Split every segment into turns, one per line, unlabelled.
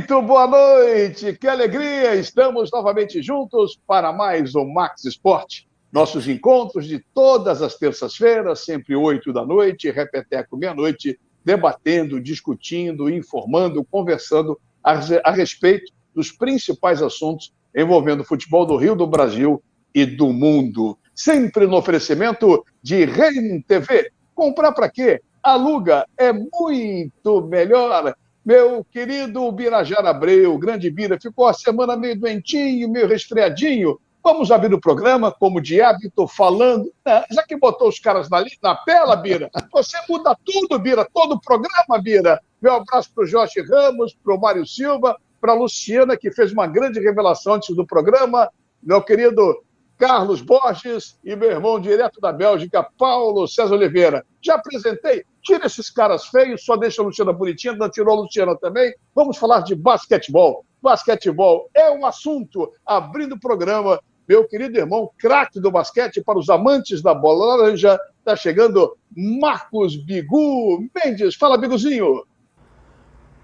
Muito boa noite, que alegria! Estamos novamente juntos para mais um Max Esporte. Nossos encontros de todas as terças-feiras, sempre 8 da noite, repeteco meia-noite, debatendo, discutindo, informando, conversando a respeito dos principais assuntos envolvendo o futebol do Rio, do Brasil e do mundo. Sempre no oferecimento de Reino TV. Comprar para quê? Aluga, é muito melhor. Meu querido Birajara Abreu, grande Bira, ficou a semana meio doentinho, meio resfriadinho. Vamos abrir o programa, como de hábito, falando. Já que botou os caras na tela, Bira, você muda tudo, Bira, todo o programa, Bira. Meu abraço para o Jorge Ramos, para o Mário Silva, para a Luciana, que fez uma grande revelação antes do programa. Meu querido Carlos Borges e meu irmão direto da Bélgica, Paulo César Oliveira. Já apresentei? Tira esses caras feios, só deixa a Luciana bonitinha, não tirou a Luciana também. Vamos falar de basquetebol. Basquetebol é um assunto, abrindo o programa. Meu querido irmão, craque do basquete, para os amantes da bola laranja, está chegando Marcos Bigu Mendes. Fala, Biguzinho.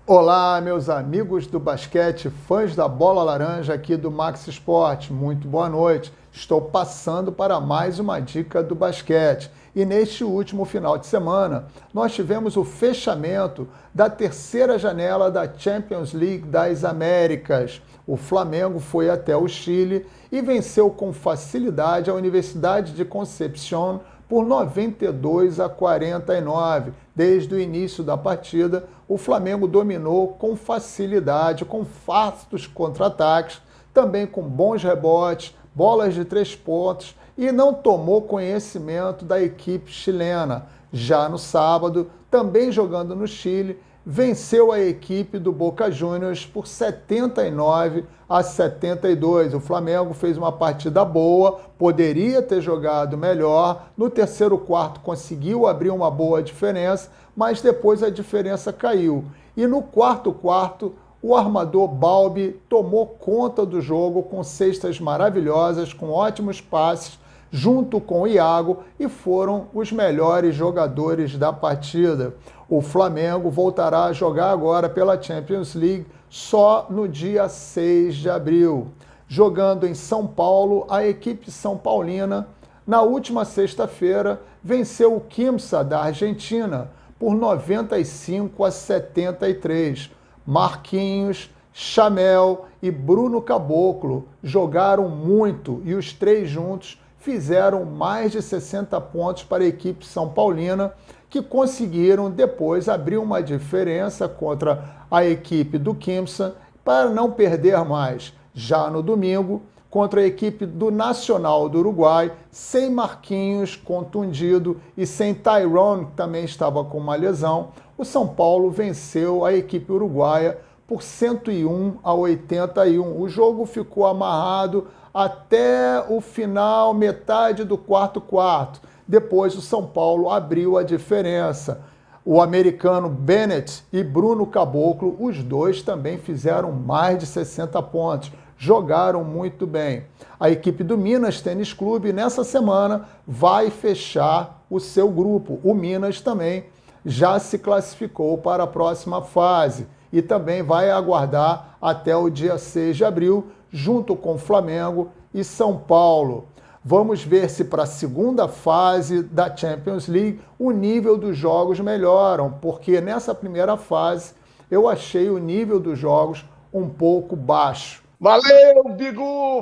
Olá, meus amigos do basquete, fãs da bola laranja aqui do Max Esporte. Muito boa noite. Estou passando para mais uma dica do basquete. E neste último final de semana, nós tivemos o fechamento da terceira janela da Champions League das Américas. O Flamengo foi até o Chile e venceu com facilidade a Universidade de Concepción por 92-49. Desde o início da partida, o Flamengo dominou com facilidade, com fastos contra-ataques, também com bons rebotes, bolas de 3 pontos e não tomou conhecimento da equipe chilena. Já no sábado, também jogando no Chile, venceu a equipe do Boca Juniors por 79-72. O Flamengo fez uma partida boa, poderia ter jogado melhor. No terceiro quarto conseguiu abrir uma boa diferença, mas depois a diferença caiu. E no quarto quarto, o armador Balbi tomou conta do jogo com cestas maravilhosas, com ótimos passes, junto com o Iago, e foram os melhores jogadores da partida. O Flamengo voltará a jogar agora pela Champions League só no dia 6 de abril. Jogando em São Paulo, a equipe são paulina, na última sexta-feira, venceu o Quimsa da Argentina por 95-73. Marquinhos, Chamel e Bruno Caboclo jogaram muito e os três juntos fizeram mais de 60 pontos para a equipe São Paulina, que conseguiram depois abrir uma diferença contra a equipe do Quimsa para não perder mais. Já no domingo, contra a equipe do Nacional do Uruguai, sem Marquinhos contundido e sem Tyrone, que também estava com uma lesão, o São Paulo venceu a equipe uruguaia por 101-81. O jogo ficou amarrado até o final, metade do quarto quarto. Depois o São Paulo abriu a diferença. O americano Bennett e Bruno Caboclo, os dois também fizeram mais de 60 pontos. Jogaram muito bem. A equipe do Minas Tênis Clube, nessa semana, vai fechar o seu grupo. O Minas também já se classificou para a próxima fase e também vai aguardar até o dia 6 de abril, junto com Flamengo e São Paulo. Vamos ver se para a segunda fase da Champions League o nível dos jogos melhoram, porque nessa primeira fase eu achei o nível dos jogos um pouco baixo.
Valeu, Bigu,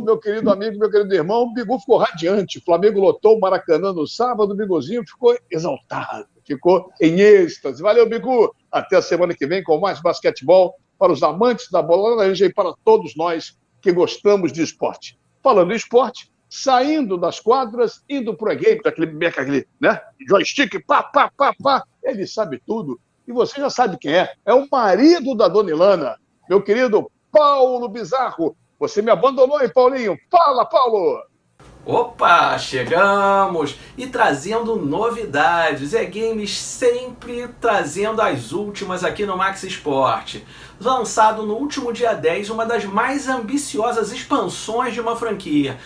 meu querido amigo, meu querido irmão. O Bigu ficou radiante. O Flamengo lotou o Maracanã no sábado, o Biguzinho ficou exaltado, ficou em êxtase. Valeu, Bigu. Até a semana que vem com mais basquetebol para os amantes da bola laranja e para todos nós que gostamos de esporte. Falando em esporte, saindo das quadras, indo para o game, aquele né? Joystick, pá. Ele sabe tudo. E você já sabe quem é. É o marido da Dona Ilana, meu querido Paulo Bizarro. Você me abandonou, hein, Paulinho? Fala, Paulo!
Opa, chegamos! E trazendo novidades. É Games sempre trazendo as últimas aqui no Max Esporte. lançado no último dia 10, uma das mais ambiciosas expansões de uma franquia.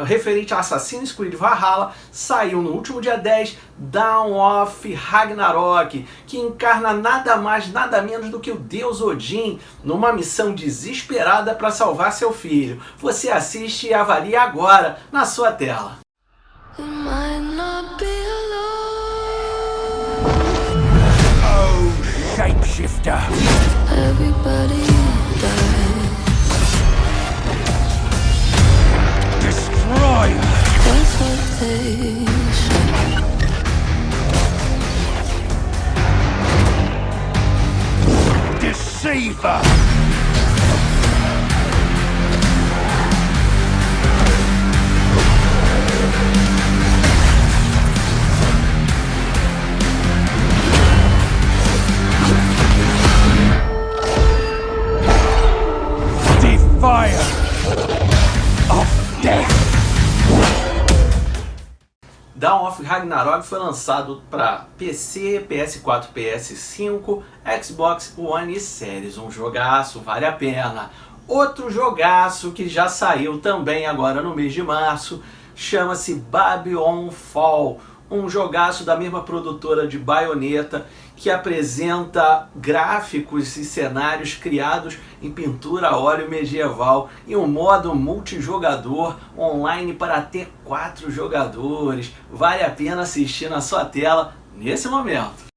Referente a Assassin's Creed Valhalla, saiu no último dia 10 Dawn of Ragnarok, que encarna nada mais, nada menos do que o deus Odin numa missão desesperada para salvar seu filho. Você assiste e avalia agora na sua tela.
Shapeshifter. Everybody dies. Destroyer. Deceiver. Fire of Death.
Dawn of Ragnarok foi lançado para PC, PS4, PS5, Xbox One e Series. Um jogaço, vale a pena. Outro jogaço que já saiu também agora no mês de março, chama-se Babylon Fall. Um jogaço da mesma produtora de Bayonetta, que apresenta gráficos e cenários criados em pintura a óleo medieval e um modo multijogador online para até 4 jogadores. Vale a pena assistir na sua tela nesse momento.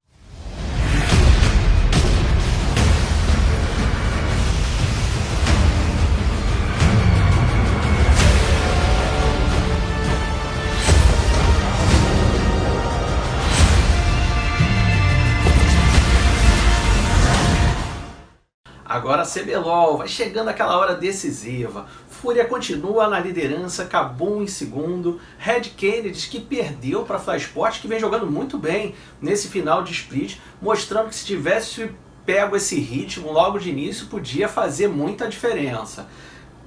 Agora CBLOL, vai chegando aquela hora decisiva. Fúria continua na liderança, Kabum em segundo. Red Kennedy, que perdeu para Flysport, que vem jogando muito bem nesse final de split, mostrando que se tivesse pego esse ritmo logo de início, podia fazer muita diferença.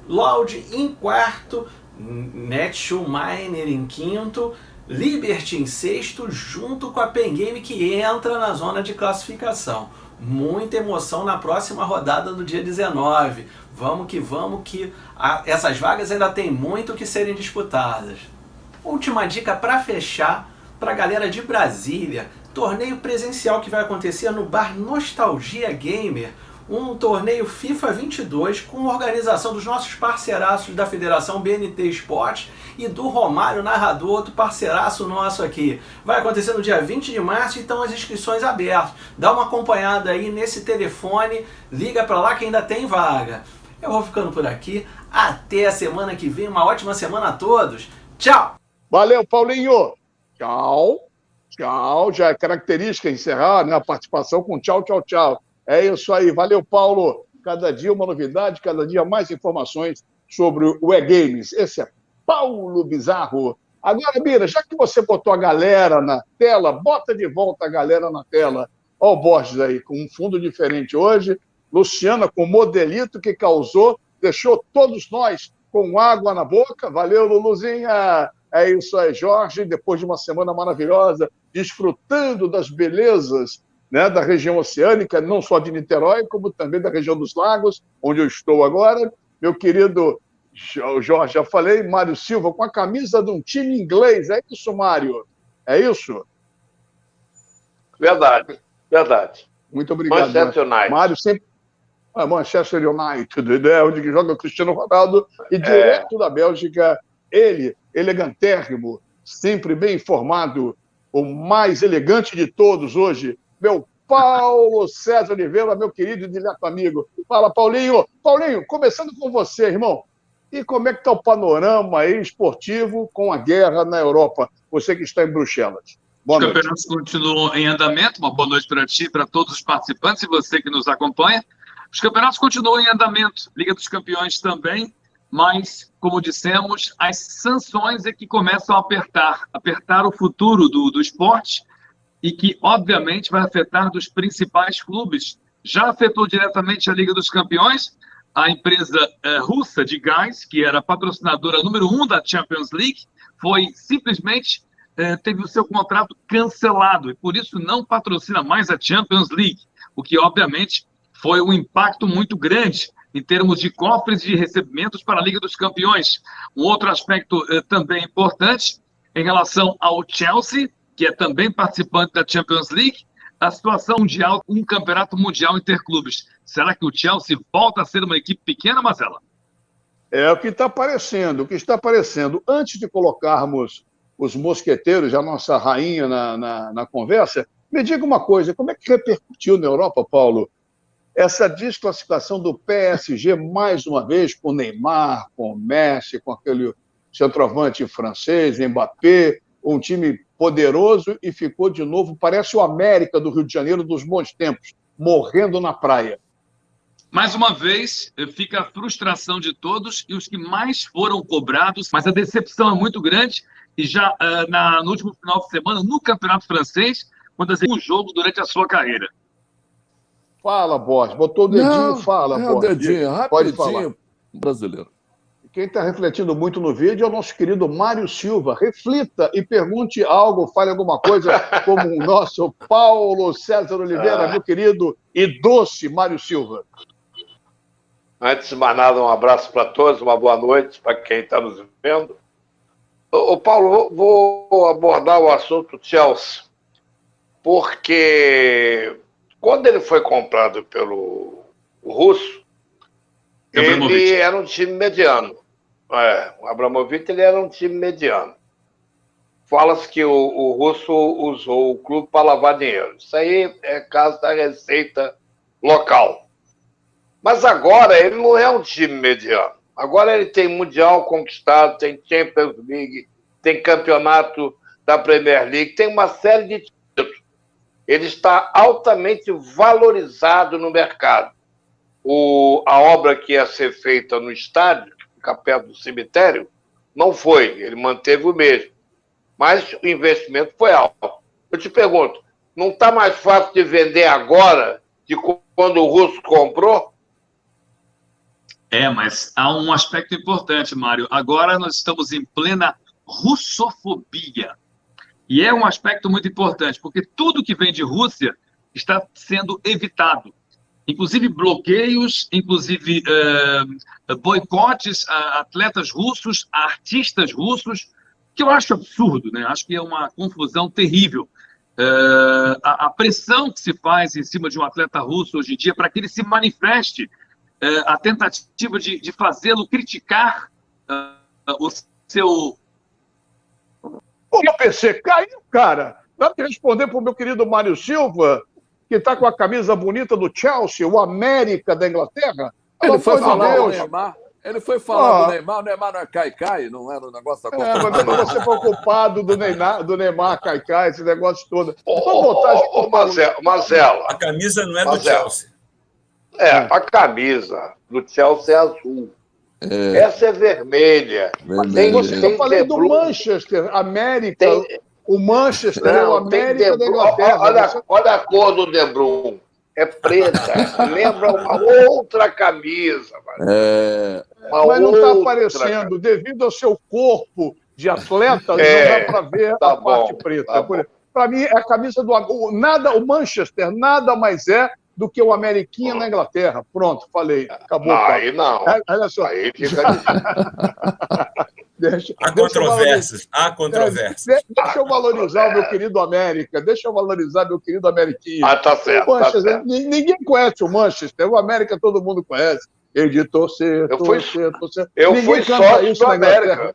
Loud em quarto, Netshoe Miner em quinto, Liberty em sexto, junto com a Pen Game, que entra na zona de classificação. Muita emoção na próxima rodada do dia 19. Vamos que essas vagas ainda tem muito que serem disputadas. Última dica para fechar, para a galera de Brasília, torneio presencial que vai acontecer no bar Nostalgia Gamer, um torneio FIFA 22 com organização dos nossos parceiraços da Federação BNT Esportes e do Romário Narrador, outro parceiraço nosso aqui. Vai acontecer no dia 20 de março, então as inscrições abertas. Dá uma acompanhada aí nesse telefone, liga para lá que ainda tem vaga. Eu vou ficando por aqui, até a semana que vem, uma ótima semana a todos. Tchau!
Valeu, Paulinho! Tchau! Tchau! Já é característica encerrar, né, a participação com tchau, tchau, tchau. É isso aí, valeu, Paulo. Cada dia uma novidade, cada dia mais informações sobre o E-Games. Esse é Paulo Bizarro. Agora, Bira, já que você botou a galera na tela, bota de volta a galera na tela. Olha o Borges aí, com um fundo diferente hoje. Luciana com o modelito que causou, deixou todos nós com água na boca. Valeu, Luluzinha. É isso aí, Jorge. Depois de uma semana maravilhosa, desfrutando das belezas, né, da região oceânica, não só de Niterói, como também da região dos lagos, onde eu estou agora. Meu querido Jorge, já falei, Mário Silva, com a camisa de um time inglês. É isso, Mário? É isso?
Verdade, verdade.
Muito obrigado.
Manchester United.
Mário sempre... Manchester United, né, onde joga o Cristiano Ronaldo, e direto da Bélgica, ele, elegantérrimo, sempre bem informado, o mais elegante de todos hoje, meu Paulo César Oliveira, meu querido e dileto amigo. Fala, Paulinho. Paulinho, começando com você, irmão. E como é que está o panorama aí esportivo com a guerra na Europa? Você que está em Bruxelas.
Os campeonatos continuam em andamento. Uma boa noite para ti e para todos os participantes e você que nos acompanha. Os campeonatos continuam em andamento. Liga dos Campeões também. Mas, como dissemos, as sanções é que começam a apertar o futuro do esporte, e que, obviamente, vai afetar dos principais clubes. Já afetou diretamente a Liga dos Campeões, a empresa russa de gás, que era a patrocinadora número 1 da Champions League, teve o seu contrato cancelado, e por isso não patrocina mais a Champions League, o que, obviamente, foi um impacto muito grande em termos de cofres de recebimentos para a Liga dos Campeões. Um outro aspecto também importante em relação ao Chelsea, que é também participante da Champions League, a situação mundial, um campeonato mundial interclubes. Será que o Chelsea volta a ser uma equipe pequena, Marcela?
É o que está aparecendo, Antes de colocarmos os mosqueteiros, a nossa rainha na conversa, me diga uma coisa, como é que repercutiu na Europa, Paulo, essa desclassificação do PSG mais uma vez com o Neymar, com o Messi, com aquele centroavante francês, Mbappé, um time poderoso e ficou de novo, parece o América do Rio de Janeiro dos bons tempos, morrendo na praia.
Mais uma vez, fica a frustração de todos e os que mais foram cobrados, mas a decepção é muito grande e já no último final de semana, no Campeonato Francês, quando um jogo durante a sua carreira.
Fala, Borges. Botou o dedinho, fala, Borges.
O dedinho,
pode
rapidinho,
falar.
Brasileiro.
Quem está refletindo muito no vídeo é o nosso querido Mário Silva. Reflita e pergunte algo, fale alguma coisa, como o nosso Paulo César Oliveira, meu querido e doce Mário Silva.
Antes de mais nada, um abraço para todos, uma boa noite para quem está nos vendo. Ô, Paulo, vou abordar o assunto Chelsea, porque quando ele foi comprado pelo russo, ele era um time mediano. O Abramovich ele era um time mediano. Fala-se que o russo usou o clube para lavar dinheiro. Isso aí é caso da receita local. Mas agora ele não é um time mediano. Agora ele tem Mundial conquistado, tem Champions League, tem campeonato da Premier League, tem uma série de títulos. Ele está altamente valorizado no mercado. A obra que ia ser feita no estádio, que fica perto do cemitério, não foi. Ele manteve o mesmo. Mas o investimento foi alto. Eu te pergunto, não está mais fácil de vender agora de quando o russo comprou?
Mas há um aspecto importante, Mário. Agora nós estamos em plena russofobia. E é um aspecto muito importante, porque tudo que vem de Rússia está sendo evitado. Inclusive bloqueios, inclusive boicotes a atletas russos, a artistas russos, que eu acho absurdo, né? Acho que é uma confusão terrível. A pressão que se faz em cima de um atleta russo hoje em dia para que ele se manifeste, a tentativa de fazê-lo criticar o seu...
O PC caiu, cara. Dá para responder para o meu querido Mário Silva, que está com a camisa bonita do Chelsea, o América da Inglaterra?
Ele foi falar do Neymar. Ele foi falar do Neymar. O Neymar não é Caicai, não era o negócio da Copa.
Mas você foi ocupado do Neymar, Caicai, esse negócio todo.
Marcelo.
A camisa não é do Chelsea.
A camisa do Chelsea é azul. Essa é vermelha.
Eu falei do Manchester, América. O Manchester é o América da Inglaterra.
Olha a cor do De Bruyne. É preta. Lembra uma outra camisa.
Mas não está aparecendo. Devido ao seu corpo de atleta, não dá para ver a parte preta. Para mim, é a camisa do... O Manchester nada mais é do que o Ameriquinha na Inglaterra. Pronto, falei. Acabou.
Aí não.
Olha só.
Aí fica
Há controvérsias.
Deixa eu valorizar o meu querido América. Deixa eu valorizar meu querido Ameriquinha.
Tá certo. Tá certo.
Ninguém conhece o Manchester. O América todo mundo conhece. Ele de torcer.
Eu fui sócio do América.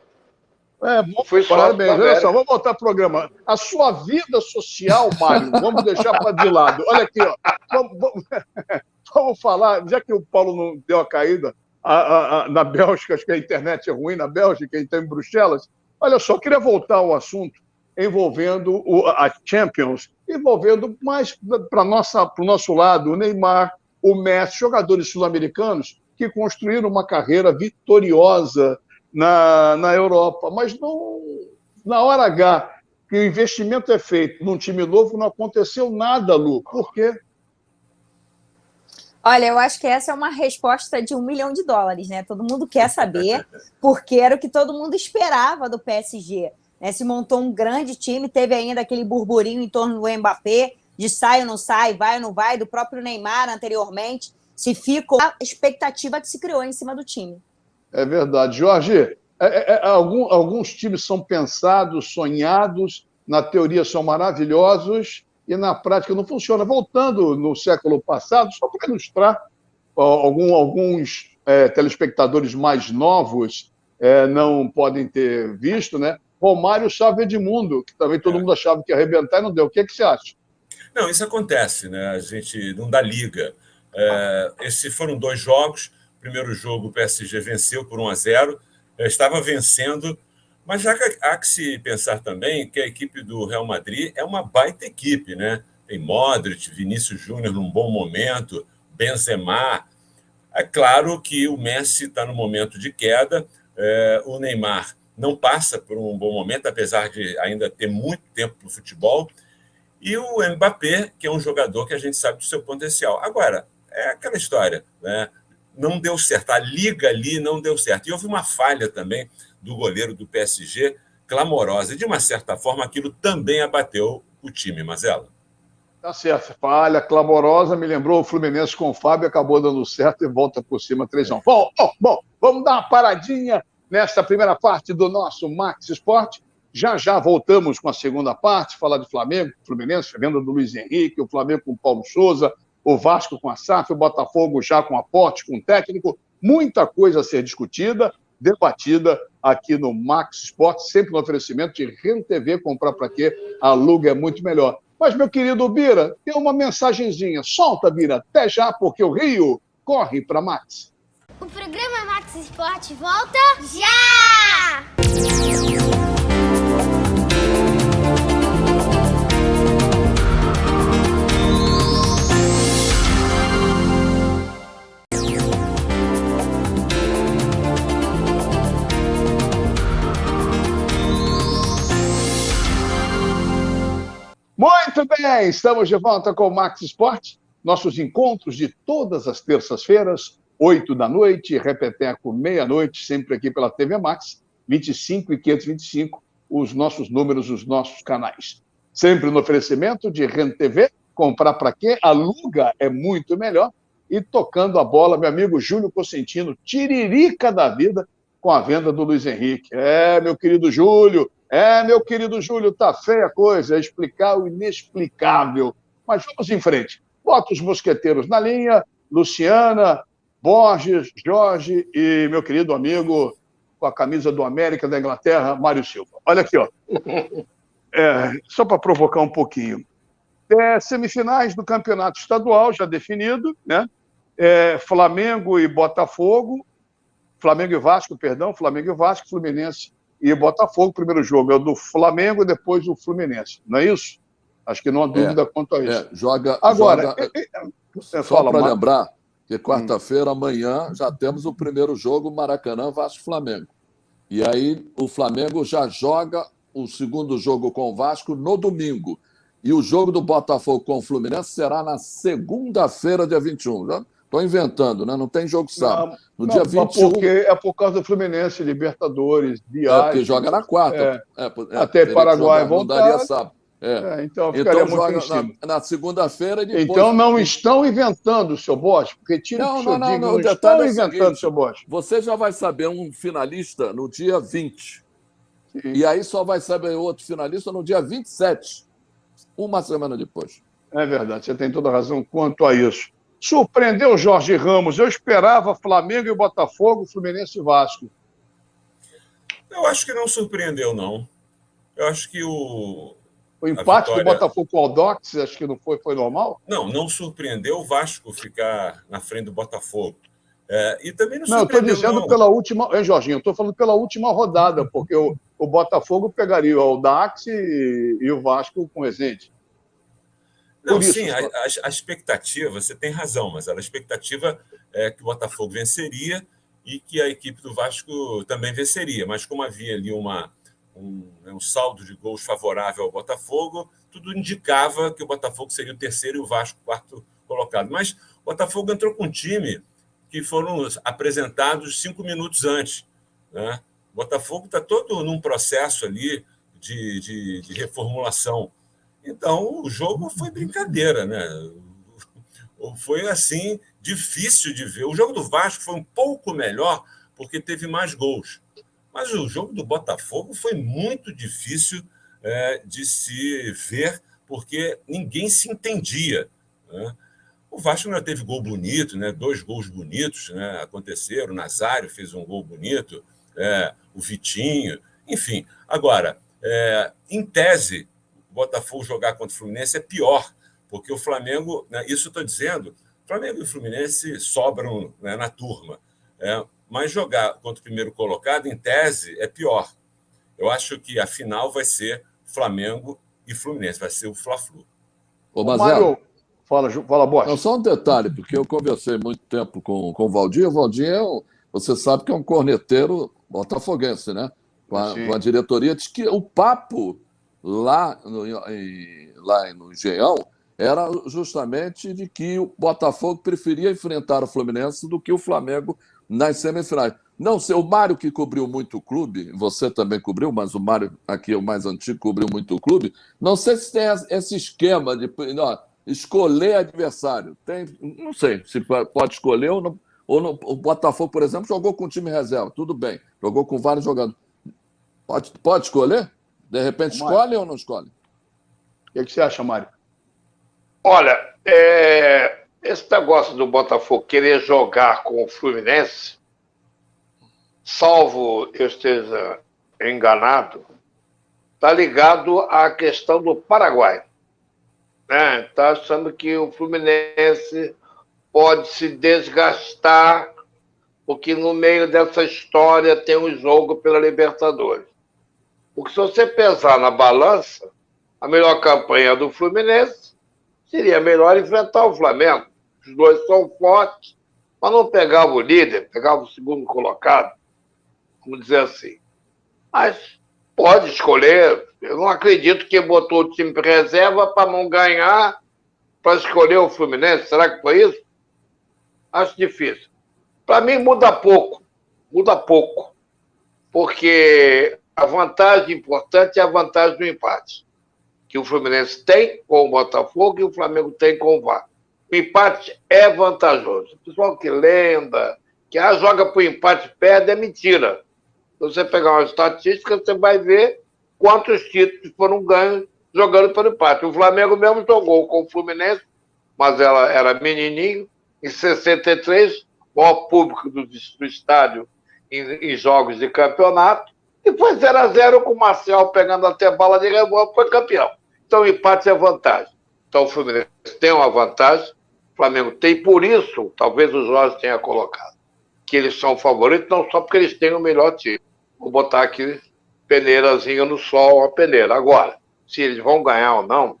Parabéns. Olha só, vamos voltar ao programa. A sua vida social, Mário, vamos deixar para de lado. Olha aqui, ó. Vamos falar, já que o Paulo não deu a caída na Bélgica, acho que a internet é ruim na Bélgica, então em Bruxelas. Olha só, queria voltar ao assunto envolvendo a Champions, envolvendo mais para o nosso lado o Neymar, o Messi, jogadores sul-americanos que construíram uma carreira vitoriosa na Europa, mas não, na hora H, que o investimento é feito num time novo, não aconteceu nada, Lu. Por quê?
Olha, eu acho que essa é uma resposta de $1 milhão, né? Todo mundo quer saber, porque era o que todo mundo esperava do PSG. Né? Se montou um grande time, teve ainda aquele burburinho em torno do Mbappé, de sai ou não sai, vai ou não vai, do próprio Neymar anteriormente, se ficou a expectativa que se criou em cima do time.
É verdade. Jorge, alguns times são pensados, sonhados, na teoria são maravilhosos e na prática não funciona. Voltando no século passado, só para ilustrar, alguns telespectadores mais novos não podem ter visto, né? Romário Chave Edmundo, que também todo mundo achava que ia arrebentar e não deu. O que é que você acha?
Não, isso acontece, né? A gente não dá liga. Esses foram 2 jogos. O primeiro jogo o PSG venceu por 1-0, estava vencendo, mas já há que se pensar também que a equipe do Real Madrid é uma baita equipe, né? Tem Modric, Vinícius Júnior num bom momento, Benzema. É claro que o Messi está no momento de queda, o Neymar não passa por um bom momento, apesar de ainda ter muito tempo para o futebol, e o Mbappé, que é um jogador que a gente sabe do seu potencial. Agora, é aquela história, né? Não deu certo, a liga ali não deu certo. E houve uma falha também do goleiro do PSG, clamorosa, e de uma certa forma aquilo também abateu o time, Mazela.
Tá certo, falha clamorosa, me lembrou o Fluminense com o Fábio, acabou dando certo e volta por cima 3-1. Bom, vamos dar uma paradinha nesta primeira parte do nosso Max Sport. Já voltamos com a segunda parte, falar de Flamengo, Fluminense, a venda do Luiz Henrique, o Flamengo com o Paulo Souza, o Vasco com a SAF, o Botafogo já com aporte, com técnico, muita coisa a ser discutida, debatida aqui no Max Sport, sempre no oferecimento de RenTV, comprar para quê? Aluga é muito melhor. Mas, meu querido Bira, tem uma mensagenzinha. Solta, Bira, até já, porque o Rio corre para Max.
O programa Max Sport volta já!
Muito bem, estamos de volta com o Max Sport, nossos encontros de todas as terças-feiras, 8 da noite, repeteco meia-noite, sempre aqui pela TV Max, 25 e 525, os nossos números, os nossos canais. Sempre no oferecimento de RenTV, comprar para quê? Aluga é muito melhor. E tocando a bola, meu amigo Júlio Cosentino, tiririca da vida com a venda do Luiz Henrique. Meu querido Júlio, tá feia a coisa, é explicar o inexplicável. Mas vamos em frente. Bota os mosqueteiros na linha, Luciana, Borges, Jorge e meu querido amigo com a camisa do América da Inglaterra, Mário Silva. Olha aqui, ó. Só para provocar um pouquinho. Semifinais do campeonato estadual, já definido, né? Flamengo e Botafogo, Flamengo e Vasco, Fluminense e Botafogo. O primeiro jogo é o do Flamengo, depois o Fluminense. Não é isso? Acho que não há dúvida quanto a isso.
Agora, só para lembrar que quarta-feira, amanhã, já temos o primeiro jogo, Maracanã, Vasco-Flamengo. E aí o Flamengo já joga o segundo jogo com o Vasco no domingo. E o jogo do Botafogo com o Fluminense será na segunda-feira, dia 21. Já estou inventando, né? Não tem jogo sábado. No dia 21.
Porque é por causa do Fluminense, Libertadores, viagem.
Porque joga na quarta.
Até Paraguai voltar.
Não daria sábado.
Então ficaria muito
joga
em cima.
na segunda-feira e depois...
Então não estão inventando, seu Bosch. Não estão inventando, seu Bosch.
Você já vai saber um finalista no dia 20. Sim. E aí só vai saber outro finalista no dia 27. Uma semana depois.
É verdade, você tem toda a razão quanto a isso. Surpreendeu o Jorge Ramos. Eu esperava Flamengo e Botafogo, Fluminense e Vasco.
Eu acho que não surpreendeu, não. Eu acho que o
empate do Botafogo com o Audax, acho que não foi normal?
Não surpreendeu o Vasco ficar na frente do Botafogo. E também não surpreendeu,
eu estou dizendo pela última... Jorginho, eu estou falando pela última rodada, porque o Botafogo pegaria o Audax e o Vasco com o Resende.
Não, sim, a expectativa, você tem razão, mas a expectativa é que o Botafogo venceria e que a equipe do Vasco também venceria. Mas como havia ali um saldo de gols favorável ao Botafogo, tudo indicava que o Botafogo seria o terceiro e o Vasco o quarto colocado. Mas o Botafogo entrou com um time que foram apresentados 5 minutos antes, né? O Botafogo está todo num processo ali de reformulação. Então, o jogo foi brincadeira, né? Foi, assim, difícil de ver. O jogo do Vasco foi um pouco melhor porque teve mais gols. Mas o jogo do Botafogo foi muito difícil de se ver porque ninguém se entendia, né? O Vasco ainda teve gol bonito, né? 2 gols bonitos, né? Aconteceram. O Nazário fez um gol bonito, o Vitinho, enfim. Agora, em tese, o Botafogo jogar contra o Fluminense é pior, porque o Flamengo, né? Isso eu estou dizendo, Flamengo e o Fluminense sobram, né, na turma, mas jogar contra o primeiro colocado, em tese, é pior. Eu acho que a final vai ser Flamengo e Fluminense, vai ser o Fla-Flu.
Ô, Marcelo,
fala, Bosch.
Só um detalhe, porque eu conversei muito tempo com o Valdir. O Valdir, você sabe que é um corneteiro botafoguense, né? Com a diretoria. Diz que o papo lá no Engenhão era justamente de que o Botafogo preferia enfrentar o Fluminense do que o Flamengo nas semifinais. Não sei, o Mário, que cobriu muito o clube, você também cobriu, mas o Mário, aqui é o mais antigo, cobriu muito o clube. Não sei se tem esse esquema de escolher adversário. Não sei se pode escolher ou não. O Botafogo, por exemplo, jogou com time reserva, tudo bem. Jogou com vários jogadores. Pode escolher? De repente escolhe ou não escolhe?
O que você acha, Mário?
Olha, esse negócio do Botafogo querer jogar com o Fluminense, salvo eu esteja enganado, está ligado à questão do Paraguai. Está achando que o Fluminense pode se desgastar, porque no meio dessa história tem um jogo pela Libertadores. Porque se você pesar na balança, a melhor campanha do Fluminense seria melhor enfrentar o Flamengo. Os dois são fortes, mas não pegava o líder, pegava o segundo colocado, vamos dizer assim. Mas pode escolher. Eu não acredito que botou o time reserva para não ganhar, para escolher o Fluminense. Será que foi isso? Acho difícil. Para mim, muda pouco. Muda pouco. Porque a vantagem importante é a vantagem do empate, que o Fluminense tem com o Botafogo e o Flamengo tem com o Vasco. O empate é vantajoso. O pessoal que lenda, que joga para o empate e perde, é mentira. Se você pegar uma estatística, você vai ver quantos títulos foram ganhos jogando pelo empate. O Flamengo mesmo jogou com o Fluminense, mas ela era menininho, em 63, o maior público do estádio em jogos de campeonato, e foi 0-0 com o Marcial pegando até bala de rebote, foi campeão. Então o empate é vantagem. Então o Fluminense tem uma vantagem, o Flamengo tem, por isso, talvez o Jorge tenha colocado, que eles são favoritos, não só porque eles têm o melhor time. Vou botar aqui peneirazinha no sol, a peneira. Agora, se eles vão ganhar ou não,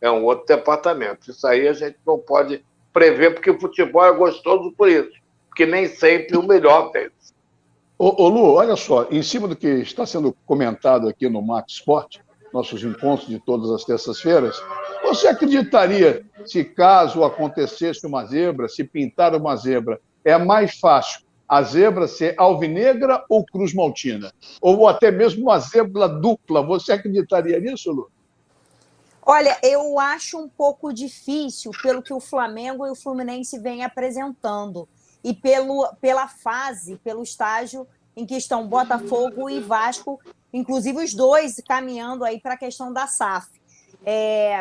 é um outro departamento. Isso aí a gente não pode prever, porque o futebol é gostoso por isso, porque nem sempre o melhor vence.
Ô Lu, olha só, em cima do que está sendo comentado aqui no Max Sport, nossos encontros de todas as terças-feiras, você acreditaria, se caso acontecesse uma zebra, se pintar uma zebra, é mais fácil a zebra ser alvinegra ou cruz maltina? Ou até mesmo uma zebra dupla? Você acreditaria nisso, Lu?
Olha, eu acho um pouco difícil pelo que o Flamengo e o Fluminense vêm apresentando e pela fase, pelo estágio em que estão Botafogo e Vasco, inclusive os dois caminhando aí para a questão da SAF.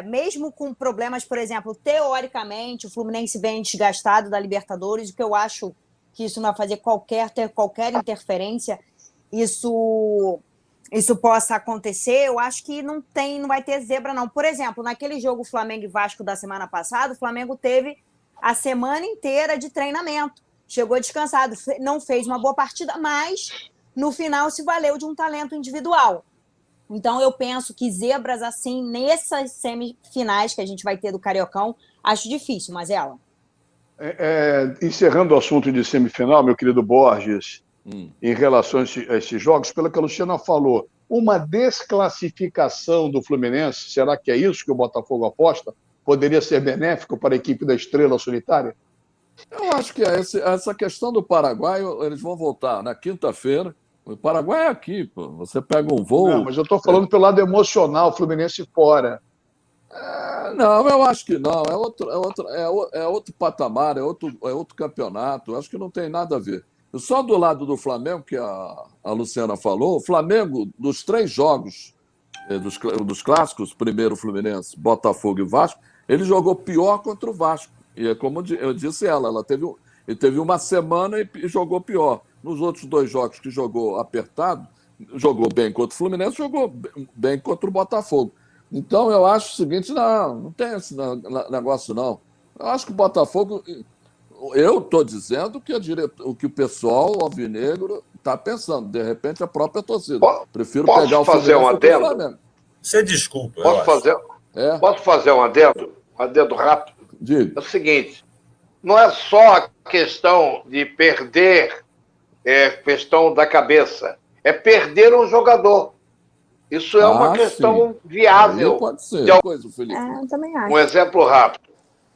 Mesmo com problemas, por exemplo, teoricamente, o Fluminense vem desgastado da Libertadores, o que eu acho que isso não vai fazer qualquer interferência, isso possa acontecer, eu acho que não vai ter zebra, não. Por exemplo, naquele jogo Flamengo e Vasco da semana passada, o Flamengo teve a semana inteira de treinamento. Chegou descansado, não fez uma boa partida, mas no final se valeu de um talento individual. Então eu penso que zebras assim, nessas semifinais que a gente vai ter do Cariocão, acho difícil, mas ela.
Encerrando o assunto de semifinal, meu querido Borges, em relação a esses jogos, pelo que a Luciana falou, uma desclassificação do Fluminense, será que é isso que o Botafogo aposta? Poderia ser benéfico para a equipe da Estrela Solitária?
Eu acho que essa questão do Paraguai, eles vão voltar na quinta-feira. O Paraguai é aqui, pô. Você pega um voo...
Não, mas eu estou falando pelo lado emocional, Fluminense fora.
Não, eu acho que não. É outro patamar, é outro campeonato. Eu acho que não tem nada a ver. Só do lado do Flamengo, que a Luciana falou, o Flamengo, dos 3 jogos dos clássicos, primeiro Fluminense, Botafogo e Vasco, ele jogou pior contra o Vasco. E é como eu disse ela teve uma semana e jogou pior. Nos outros 2 jogos que jogou apertado, jogou bem contra o Fluminense, jogou bem contra o Botafogo. Então, eu acho o seguinte, não tem esse negócio, não. Eu acho que o Botafogo... Eu estou dizendo que o que o pessoal alvinegro está pensando. De repente, a própria torcida. Prefiro pegar o
fazer um adendo?
Você desculpa,
Posso fazer um adendo? Um adendo rápido?
Diga.
É o seguinte, não é só a questão de perder, questão da cabeça. É perder um jogador. Isso é uma questão viável.
Aí pode ser. Coisa, Felipe.
Eu também acho.
Um exemplo rápido.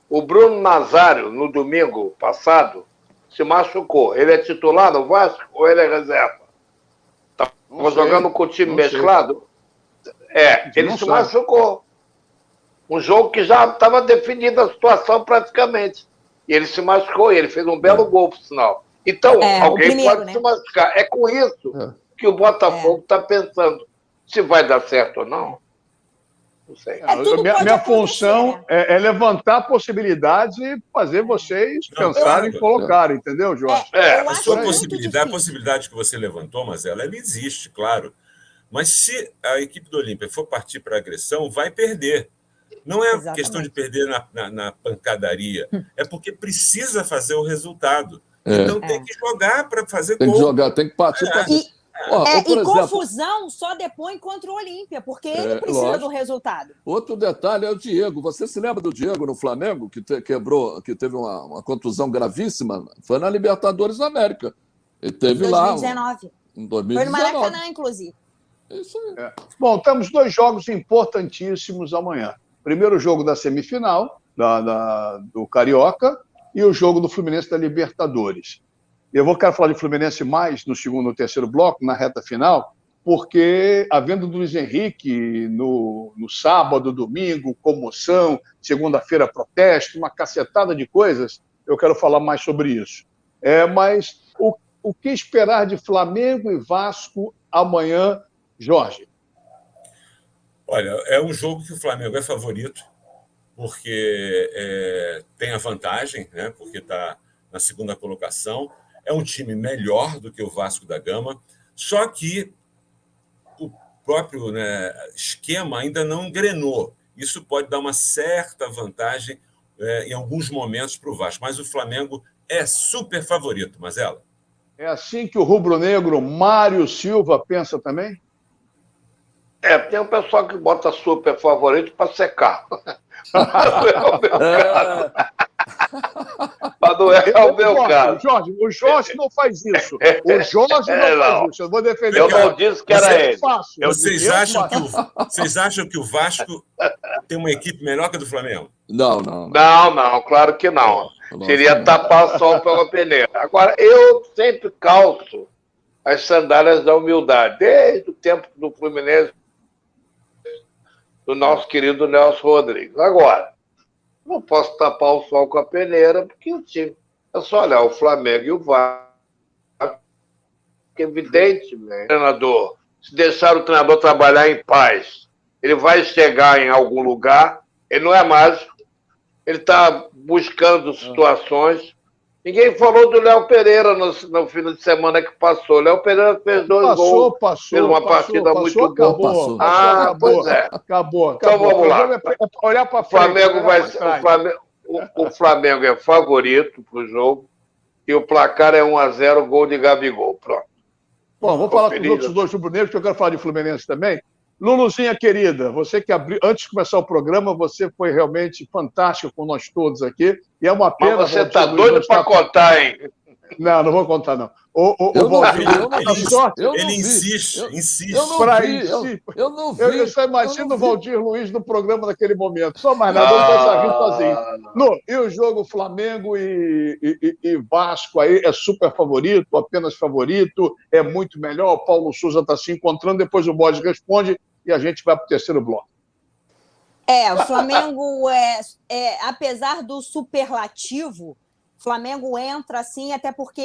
O Bruno Nazário, no domingo passado, se machucou. Ele é titular no Vasco ou ele é reserva? Estava jogando com o time mesclado? Ele se machucou. Um jogo que já estava definida a situação praticamente. E ele se machucou e ele fez um belo gol, por sinal. Então, alguém pode se machucar. É com isso que o Botafogo está pensando se vai dar certo ou não. Não sei.
Minha função é levantar a possibilidade e fazer vocês pensarem e colocarem, entendeu, Jorge?
A sua possibilidade, a possibilidade que você levantou, mas ela existe, claro. Mas se a equipe do Olímpia for partir para a agressão, vai perder. Não é questão de perder na pancadaria, é porque precisa fazer o resultado. Então tem que jogar para fazer
gol.
Tem que
jogar, tem que partir para...
Confusão só depõe contra o Olímpia, porque ele precisa do resultado.
Outro detalhe é o Diego. Você se lembra do Diego no Flamengo, que teve uma contusão gravíssima? Foi na Libertadores da América. Ele teve
2019.
Em 2019.
Foi no Maracanã, inclusive.
Isso aí.
Bom, temos 2 jogos importantíssimos amanhã. Primeiro jogo da semifinal do Carioca e o jogo do Fluminense da Libertadores. Quero falar de Fluminense mais no segundo ou terceiro bloco, na reta final, porque a venda do Luiz Henrique no sábado, domingo, comoção, segunda-feira protesto, uma cacetada de coisas, eu quero falar mais sobre isso. Mas o que esperar de Flamengo e Vasco amanhã, Jorge?
Olha, é um jogo que o Flamengo é favorito, porque tem a vantagem, né? Porque está na segunda colocação. É um time melhor do que o Vasco da Gama, só que o próprio esquema ainda não engrenou. Isso pode dar uma certa vantagem em alguns momentos para o Vasco, mas o Flamengo é super favorito, Mazela.
É assim que o rubro-negro Mário Silva pensa também?
Tem um pessoal que bota super favorito para secar. Não é o meu caso. Mas não é o meu caso.
Jorge, o Jorge não faz isso. O Jorge não faz isso. Eu vou defender.
Eu não disse que era ele.
Vocês acham que o Vasco tem uma equipe melhor que a do Flamengo?
Não.
Não, claro que não. Seria tapar o sol pela peneira. Agora, eu sempre calço as sandálias da humildade, desde o tempo do Fluminense, do nosso querido Nelson Rodrigues. Agora, não posso tapar o sol com a peneira, porque o time... É só olhar o Flamengo e o Vasco. Evidentemente, o treinador, se deixar o treinador trabalhar em paz, ele vai chegar em algum lugar, ele não é mágico, ele está buscando situações. Ninguém falou do Léo Pereira no fim de semana que passou. Léo Pereira fez 2 gols, fez uma partida muito boa. Pois é.
Acabou.
Então vamos lá.
Olhar para frente.
O Flamengo é favorito para o jogo e o placar é 1-0, gol de Gabigol. Pronto.
Bom, vou falar com os outros 2 rubro-negros, que eu quero falar de Fluminense também. Luluzinha querida, você que abriu, antes de começar o programa, você foi realmente fantástica com nós todos aqui. E é uma pena.
Mas você está doido para contar, hein?
Não vou contar, não.
Ele insiste.
Eu não vi.
Eu só imagino o Valdir Luiz no programa naquele momento. Só mais nada, eu vou rir sozinho. E o jogo Flamengo e Vasco aí é super favorito, apenas favorito, é muito melhor. O Paulo Souza está se encontrando, depois o Borges responde e a gente vai para o terceiro bloco.
O Flamengo, apesar do superlativo, o Flamengo entra assim, até porque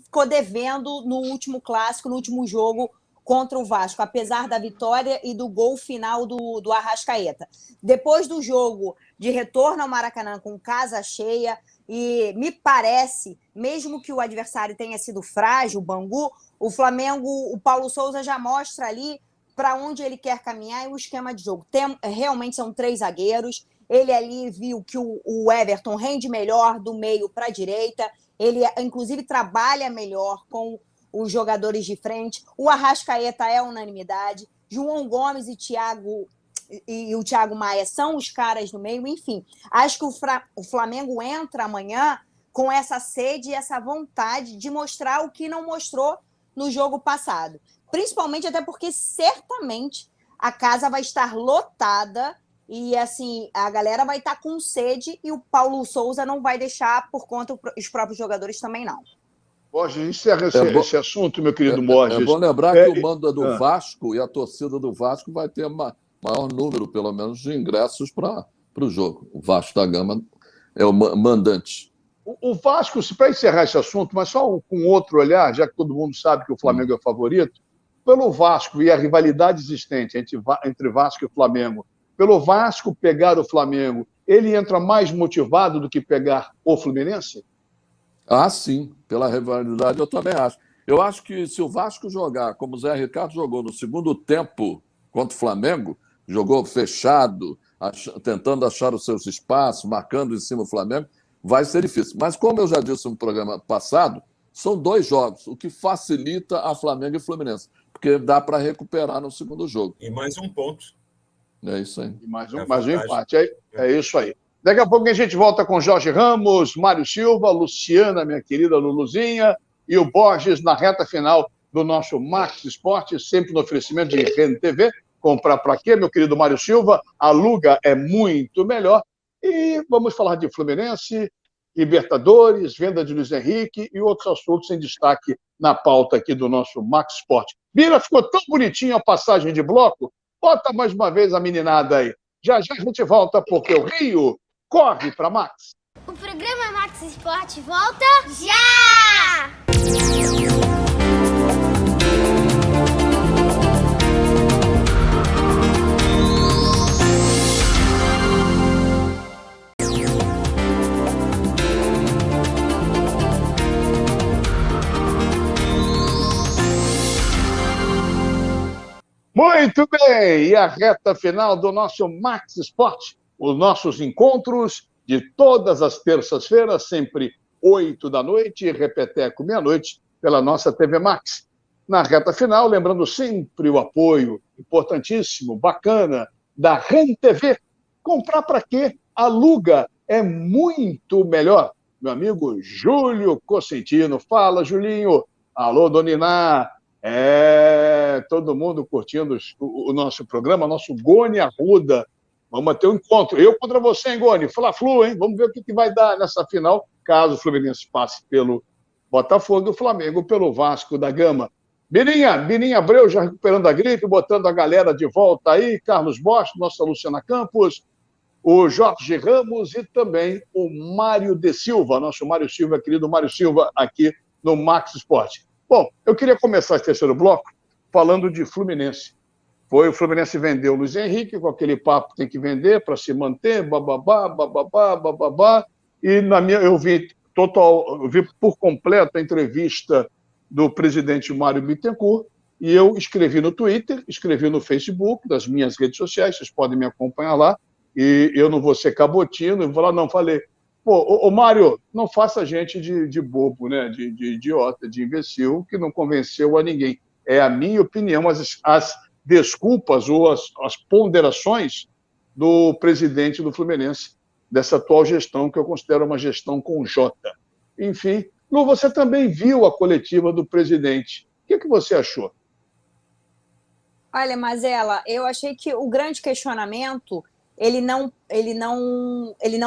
ficou devendo no último clássico, no último jogo contra o Vasco, apesar da vitória e do gol final do Arrascaeta. Depois do jogo de retorno ao Maracanã com casa cheia, e me parece, mesmo que o adversário tenha sido frágil, o Bangu, o Flamengo, o Paulo Souza já mostra ali para onde ele quer caminhar e o esquema de jogo. Realmente são 3 zagueiros. Ele ali viu que o Everton rende melhor do meio para a direita. Ele, inclusive, trabalha melhor com os jogadores de frente. O Arrascaeta é unanimidade. João Gomes e o Thiago Maia são os caras do meio. Enfim, acho que o Flamengo entra amanhã com essa sede e essa vontade de mostrar o que não mostrou no jogo passado. Principalmente até porque, certamente, a casa vai estar lotada e, assim, a galera vai estar com sede e o Paulo Souza não vai deixar por conta os próprios jogadores também não.
Borges, encerra esse assunto, meu querido Borges.
É bom lembrar que o mando é do Vasco e a torcida do Vasco vai ter maior número, pelo menos, de ingressos para o jogo. O Vasco da Gama é o mandante.
O Vasco, para encerrar esse assunto, mas só com outro olhar, já que todo mundo sabe que o Flamengo é o favorito, pelo Vasco e a rivalidade existente entre Vasco e Flamengo, pelo Vasco pegar o Flamengo, ele entra mais motivado do que pegar o Fluminense?
Ah, sim. Pela rivalidade eu também acho. Eu acho que se o Vasco jogar como o Zé Ricardo jogou no segundo tempo contra o Flamengo, jogou fechado, tentando achar os seus espaços, marcando em cima do Flamengo, vai ser difícil. Mas como eu já disse no programa passado, são 2 jogos, o que facilita a Flamengo e Fluminense, porque dá para recuperar no segundo jogo.
E mais um ponto.
É isso aí.
E mais um empate. É isso aí. Daqui a pouco a gente volta com Jorge Ramos, Mário Silva, Luciana, minha querida Luluzinha, e o Borges na reta final do nosso Max Esporte, sempre no oferecimento de RenTV. Comprar para quê, meu querido Mário Silva? Aluga é muito melhor. E vamos falar de Fluminense, Libertadores, venda de Luiz Henrique e outros assuntos em destaque na pauta aqui do nosso Max Esporte. Bira, ficou tão bonitinha a passagem de bloco. Bota mais uma vez a meninada aí. Já já a gente volta, porque o Rio corre para Max.
O programa Max Esporte volta já!
Muito bem, e a reta final do nosso Max Esporte, os nossos encontros de todas as terças-feiras, sempre 8 da noite, e repeteco meia-noite, pela nossa TV Max. Na reta final, lembrando sempre o apoio importantíssimo, bacana, da RenTV. Comprar para quê? Aluga é muito melhor. Meu amigo Júlio Cosentino. Fala, Julinho. Alô, Dona Iná. Todo mundo curtindo o nosso programa, nosso Goni Arruda. Vamos ter um encontro. Eu contra você, hein, Goni? Fla-Flu, hein? Vamos ver o que vai dar nessa final, caso o Fluminense passe pelo Botafogo e o Flamengo pelo Vasco da Gama. Bininha Abreu já recuperando a gripe, botando a galera de volta aí. Carlos Bosch, nossa Luciana Campos, o Jorge Ramos e também o Mário de Silva, nosso Mário Silva, querido Mário Silva, aqui no Max Esporte. Bom, eu queria começar esse terceiro bloco falando de Fluminense. O Fluminense vendeu o Luiz Henrique com aquele papo que tem que vender para se manter, bababá. E eu vi por completo a entrevista do presidente Mário Bittencourt e eu escrevi no Twitter, escrevi no Facebook, das minhas redes sociais, vocês podem me acompanhar lá, e eu não vou ser cabotino, eu vou lá, não, falei, pô, Mário, não faça a gente de bobo, né? De idiota, de imbecil, que não convenceu a ninguém. É a minha opinião, as desculpas ou as ponderações do presidente do Fluminense, dessa atual gestão, que eu considero uma gestão com J. Enfim, Lu, você também viu a coletiva do presidente. O que você achou?
Olha, Mazela, eu achei que o grande questionamento ele não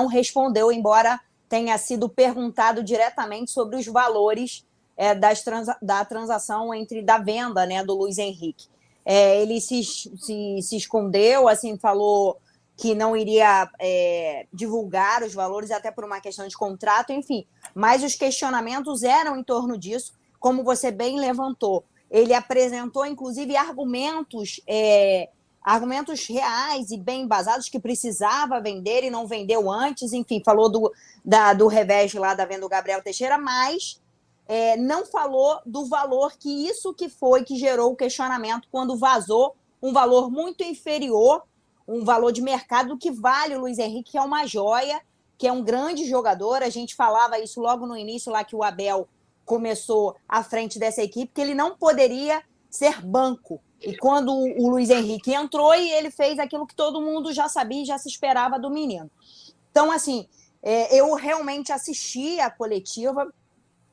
respondeu, embora tenha sido perguntado diretamente sobre os valores da transação da venda, né, do Luiz Henrique. Ele se escondeu, assim, falou que não iria divulgar os valores, até por uma questão de contrato, enfim. Mas os questionamentos eram em torno disso, como você bem levantou. Ele apresentou, inclusive, argumentos reais e bem embasados que precisava vender e não vendeu antes. Enfim, falou do revés lá da venda do Gabriel Teixeira, mas não falou do valor que gerou o questionamento quando vazou um valor muito inferior, um valor de mercado do que vale o Luiz Henrique, que é uma joia, que é um grande jogador. A gente falava isso logo no início, lá que o Abel começou à frente dessa equipe, que ele não poderia ser banco. E quando o Luiz Henrique entrou, e ele fez aquilo que todo mundo já sabia e já se esperava do menino. Então, assim, eu realmente assisti a coletiva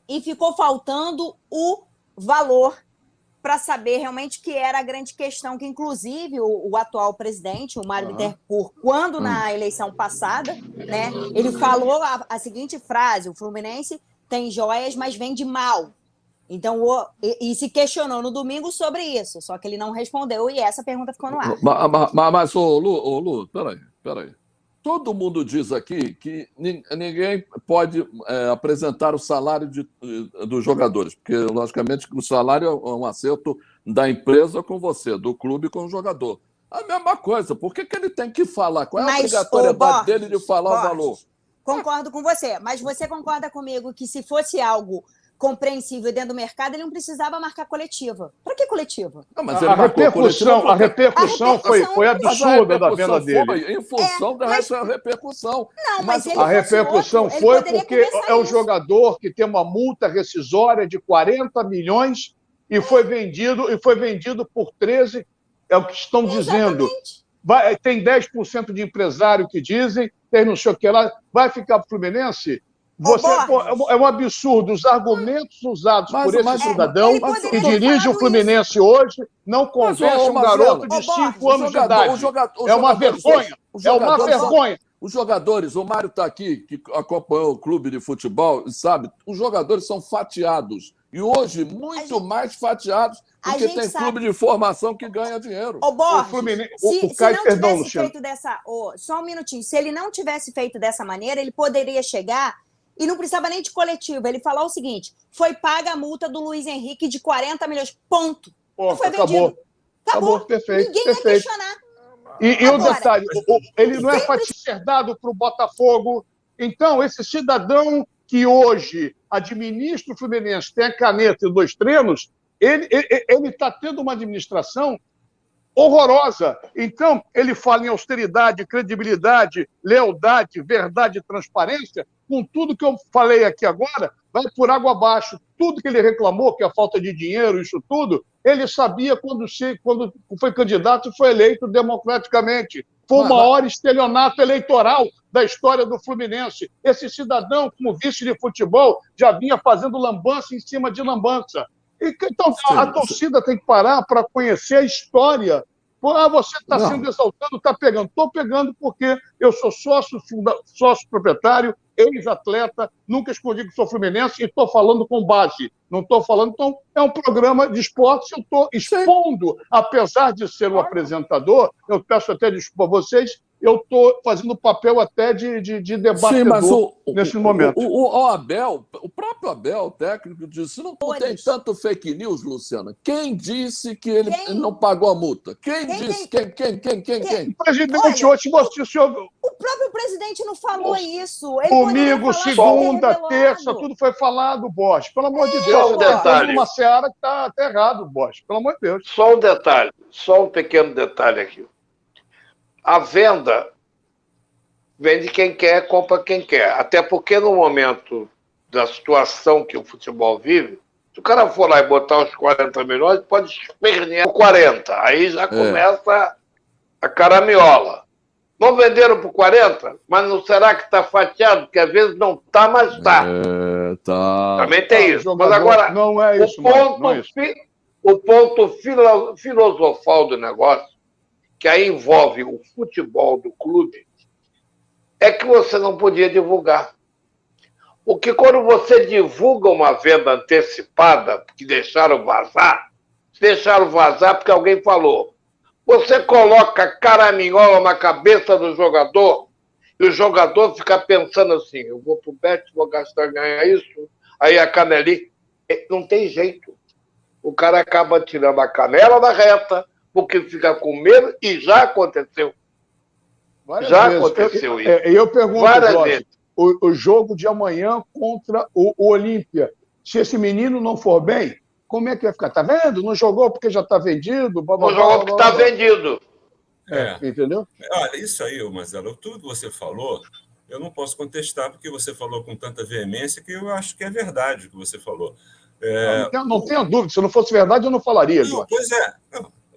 e ficou faltando o valor para saber realmente que era a grande questão, que inclusive o atual presidente, o Mário Bittencourt, quando na eleição passada, né, ele falou a seguinte frase: o Fluminense tem joias, mas vende mal. Então, e se questionou no domingo sobre isso, só que ele não respondeu e essa pergunta ficou no ar.
Mas Lu, peraí. Todo mundo diz aqui que ninguém pode apresentar o salário dos jogadores, porque, logicamente, o salário é um acerto da empresa com você, do clube com o jogador. A mesma coisa, por que ele tem que falar? Qual é a obrigatoriedade dele de falar o valor?
Concordo com você, mas você concorda comigo que se fosse algo compreensível dentro do mercado, ele não precisava marcar coletiva. Para que coletiva?
Não, mas a repercussão foi absurda da venda dele.
Em função da repercussão.
Não, mas
a repercussão foi porque é um jogador que tem uma multa rescisória de 40 milhões e foi vendido por 13, é o que estão dizendo. Tem 10% de empresário que dizem, tem não sei o que lá, vai ficar para o Fluminense? É um absurdo. Os argumentos usados por esse cidadão que dirige o Fluminense hoje não convencem um garoto de 5 anos de idade. É uma vergonha. É uma vergonha.
Os jogadores, o Mário está aqui, que acompanhou o clube de futebol, e sabe, os jogadores são fatiados. E hoje, muito mais fatiados, porque tem clube de formação que ganha dinheiro.
Borges, se não tivesse feito dessa... só um minutinho. Se ele não tivesse feito dessa maneira, ele poderia chegar... E não precisava nem de coletiva. Ele falou o seguinte: foi paga a multa do Luiz Henrique de 40 milhões. Ponto. Não foi vendido. Acabou.
Perfeito.
Ninguém vai questionar.
E o detalhe, ele não é herdado para o Botafogo. Então, esse cidadão que hoje administra o Fluminense, tem a caneta e 2 treinos, ele está tendo uma administração horrorosa. Então, ele fala em austeridade, credibilidade, lealdade, verdade e transparência. Com tudo que eu falei aqui agora, vai por água abaixo. Tudo que ele reclamou, que é a falta de dinheiro, isso tudo, ele sabia quando foi candidato e foi eleito democraticamente. Foi o maior estelionato eleitoral da história do Fluminense. Esse cidadão, como vice de futebol, já vinha fazendo lambança em cima de lambança. Então, a torcida tem que parar para conhecer a história. Você está sendo exaltado, está pegando. Estou pegando porque eu sou sócio proprietário, ex-atleta, nunca escondi que sou fluminense e estou falando com base. Não estou falando... Então, é um programa de esporte, eu estou expondo, apesar de ser o apresentador, eu peço até desculpa a vocês, eu estou fazendo papel até de debatedor nesse momento.
O próprio Abel, técnico, disse: não tem tanto fake news, Luciana. Quem disse que ele não pagou a multa? Quem disse? Quem?
O presidente hoje mostrou...
O próprio presidente não falou isso.
Domingo, segunda, terça, tudo foi falado, Borges. Pelo amor de Deus,
um detalhe.
Uma seara que está errado, Borges. Pelo amor de Deus.
Só um detalhe, só um pequeno detalhe aqui. A venda vende quem quer, compra quem quer. Até porque no momento da situação que o futebol vive, se o cara for lá e botar os 40 milhões, pode espernear 40. Aí já começa a caramiola. Não venderam por 40, mas não será que está fatiado? Porque às vezes não está, mas está.
Tá.
Também tem isso. Mas agora,
não é isso,
o ponto filosofal do negócio, que aí envolve o futebol do clube, é que você não podia divulgar. Porque quando você divulga uma venda antecipada, que deixaram vazar porque alguém falou. Você coloca caraminhola na cabeça do jogador e o jogador fica pensando assim, eu vou pro bet, vou gastar, ganhar isso, aí a canelinha. Não tem jeito. O cara acaba tirando a canela da reta, porque fica com medo, e já aconteceu. Aconteceu isso.
Eu pergunto, Jorge, o jogo de amanhã contra o Olímpia, se esse menino não for bem, como é que vai ficar? Tá vendo? Não jogou porque já está vendido?
Não jogou porque está vendido.
Entendeu?
Olha, isso aí, Marcelo, tudo que você falou, eu não posso contestar, porque você falou com tanta veemência que eu acho que é verdade o que você falou.
Não tenha dúvida, se não fosse verdade, eu não falaria.
Não, pois é,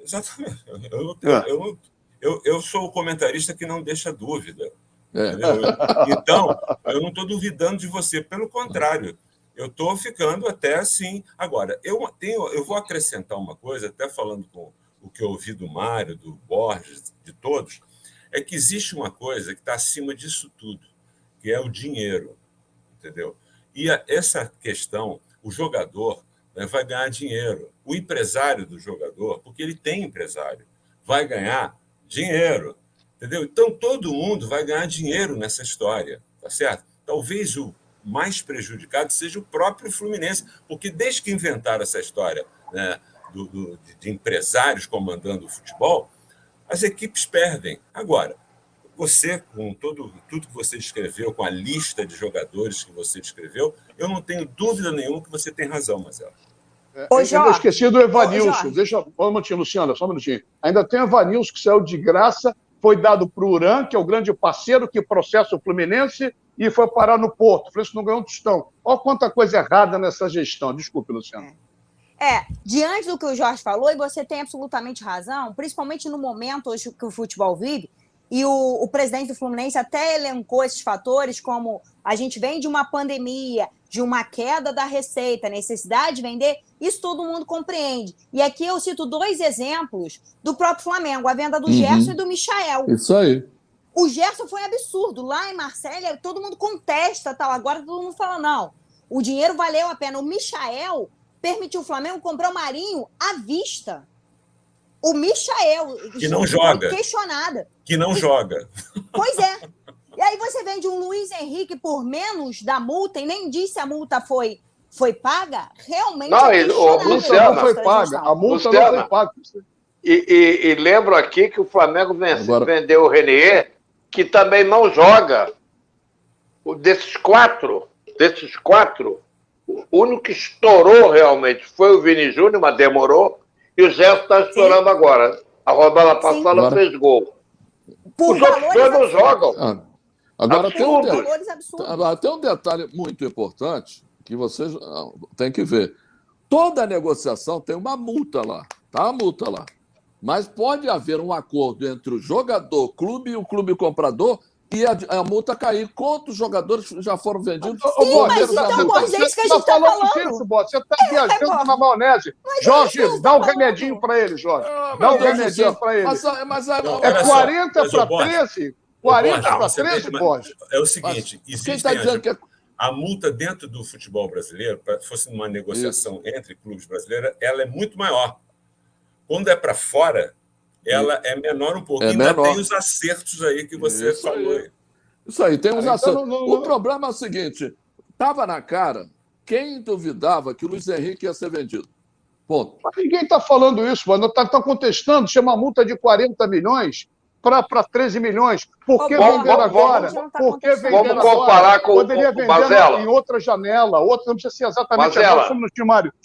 exatamente. Eu sou o comentarista que não deixa dúvida. Então, eu não estou duvidando de você, pelo contrário, eu estou ficando até assim. Agora, eu vou acrescentar uma coisa, até falando com o que eu ouvi do Mário, do Borges, de todos, é que existe uma coisa que está acima disso tudo, que é o dinheiro, entendeu? E essa questão, o jogador, né, vai ganhar dinheiro. O empresário do jogador, porque ele tem empresário, vai ganhar dinheiro, entendeu? Então, todo mundo vai ganhar dinheiro nessa história, tá certo? Talvez o mais prejudicado seja o próprio Fluminense, porque desde que inventaram essa história, né, de empresários comandando o futebol, as equipes perdem. Agora, você, com tudo que você escreveu, com a lista de jogadores que você escreveu, eu não tenho dúvida nenhuma que você tem razão, Marcelo.
Eu esqueci do Evanilson. Deixa um minutinho, Luciana, só um minutinho. Ainda tem o Evanilson, que saiu de graça, foi dado para o Uran, que é o grande parceiro que processa o Fluminense, e foi parar no Porto. O Fluminense não ganhou um tostão. Olha quanta coisa errada nessa gestão. Desculpe, Luciano.
Diante do que o Jorge falou, e você tem absolutamente razão, principalmente no momento hoje que o futebol vive, e o presidente do Fluminense até elencou esses fatores, como a gente vem de uma pandemia, de uma queda da receita, necessidade de vender, isso todo mundo compreende. E aqui eu cito 2 exemplos do próprio Flamengo, a venda do Gerson e do Michael.
Isso aí.
O Gerson foi absurdo. Lá em Marselha, todo mundo contesta, tal. Agora todo mundo fala, não, o dinheiro valeu a pena. O Michael permitiu o Flamengo comprar o Marinho à vista. O Michael,
que não joga.
Questionada.
Que não joga.
Pois é. E aí você vende um Luiz Henrique por menos da multa e nem disse se a multa foi paga? Realmente
não,
a multa não foi paga. A multa não foi paga.
E lembro aqui que o Flamengo vendeu o Renier, que também não joga. Desses quatro, o único que estourou realmente foi o Vini Júnior, mas demorou. E o Gerson está estourando agora. A rodada passada fez gol. Os outros dois não jogam.
Agora tem um detalhe muito importante que vocês têm que ver. Toda negociação tem uma multa lá. Tá a multa lá. Mas pode haver um acordo entre o jogador, clube e o clube comprador e a multa cair. Quantos jogadores já foram vendidos?
Sim, mas então, Borges, é isso que a gente está falando.
Você está viajando na maionese. Jorge, dá um remedinho para ele, Jorge. Dá um remedinho para ele. É 40 para 13? 40 para 13, Borges?
É o seguinte, existe a multa dentro do futebol brasileiro, se fosse numa negociação entre clubes brasileiros, ela é muito maior. Quando é para fora, ela é menor um pouco. Ainda tem os acertos aí que você falou.
Isso aí, tem uns acertos. O problema é o seguinte, estava na cara, quem duvidava que o Luiz Henrique ia ser vendido? Ponto.
Mas ninguém está falando isso, mano. Está contestando, chama a multa de 40 milhões para 13 milhões. Por que vender agora? Por que vender agora?
Vamos comparar com
Poderia vender em outra janela. Outra, não precisa ser exatamente agora. Só